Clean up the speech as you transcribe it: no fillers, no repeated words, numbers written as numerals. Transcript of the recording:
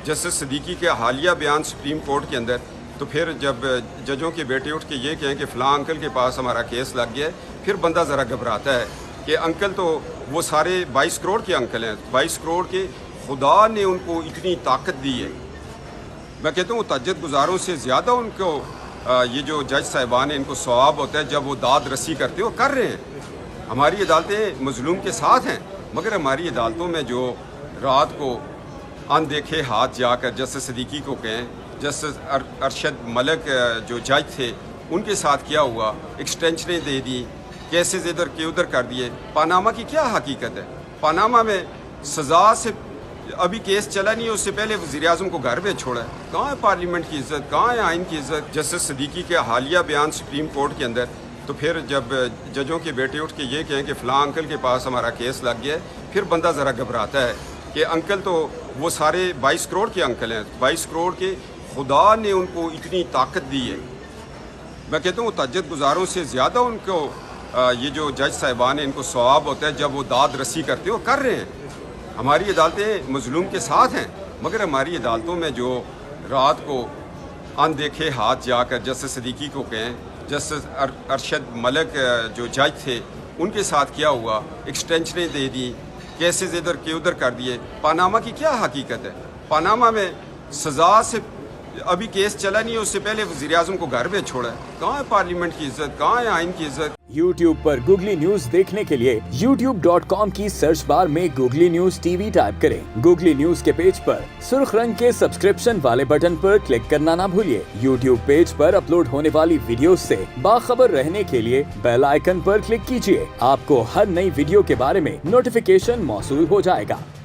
Justice Siddiqui के हालिया बयान सुप्रीम कोर्ट के अंदर, तो फिर जब जजों के बेटे उठ के ये कहें कि फ़लाँ अंकल के पास हमारा केस लग गया है, फिर बंदा ज़रा घबराता है कि अंकल तो वो सारे 22 करोड़ के अंकल हैं, 22 करोड़ के खुदा ने उनको इतनी ताकत दी है। मैं कहता हूँ तहज्जुद गुजारों से ज़्यादा उनको ये जो जज साहिबान हैं इनको सवाब होता है जब वो दाद रसी करते हो कर रहे हैं। हमारी अदालतें मजलूम के साथ हैं, मगर हमारी अदालतों में जो रात को अनदेखे हाथ जाकर जस्टिस सिद्दीकी को कहें, जस्टिस अरशद मलिक जो जज थे उनके साथ क्या हुआ, एक्सटेंशनें दे दी, केसेस इधर के उधर कर दिए। पानामा की क्या हकीकत है? पानामा में सज़ा से अभी केस चला नहीं है, उससे पहले वज़ीर-ए-आज़म को घर में छोड़ा है। कहाँ है पार्लियामेंट की इज़्ज़त, कहाँ है आइन की इज़्ज़त? जस्टिस सिद्दीकी के हालिया बयान सुप्रीम कोर्ट के अंदर, तो फिर जब जजों के बेटे उठ के ये कहें कि फ़लाँ अंकल के पास हमारा केस लग गया है, फिर बंदा ज़रा घबराता है कि अंकल तो वो सारे 22 करोड़ के अंकल हैं, 22 करोड़ के खुदा ने उनको इतनी ताकत दी है। मैं कहता हूँ तहज्जुद गुजारों से ज़्यादा उनको ये जो जज साहिबान हैं इनको सवाब होता है जब वो दाद रसी करते हो कर रहे हैं। हमारी अदालतें मजलूम के साथ हैं, मगर हमारी अदालतों में जो रात को अनदेखे हाथ जाकर जस्टिस सिद्दीकी को कहें, जस्टिस अरशद मलिक जो जज थे उनके साथ क्या हुआ, एक्सटेंशनें दे दी, केसेस इधर के उधर कर दिए। पानामा की क्या हकीकत है? पानामा में सज़ा से अभी केस चला नहीं है, उससे पहले वज़ीर-ए-आज़म को घर में छोड़ा है। कहाँ है पार्लियामेंट की इज़्ज़त, कहाँ है आइन की इज़्ज़त? YouTube पर गूगली न्यूज देखने के लिए youtube.com की सर्च बार में गूगली न्यूज टीवी टाइप करें। गूगली न्यूज के पेज पर सुर्ख रंग के सब्सक्रिप्शन वाले बटन पर क्लिक करना ना भूलिए। YouTube पेज पर अपलोड होने वाली वीडियोस से बाखबर रहने के लिए बेल आइकन पर क्लिक कीजिए। आपको हर नई वीडियो के बारे में नोटिफिकेशन मौसूल हो जाएगा।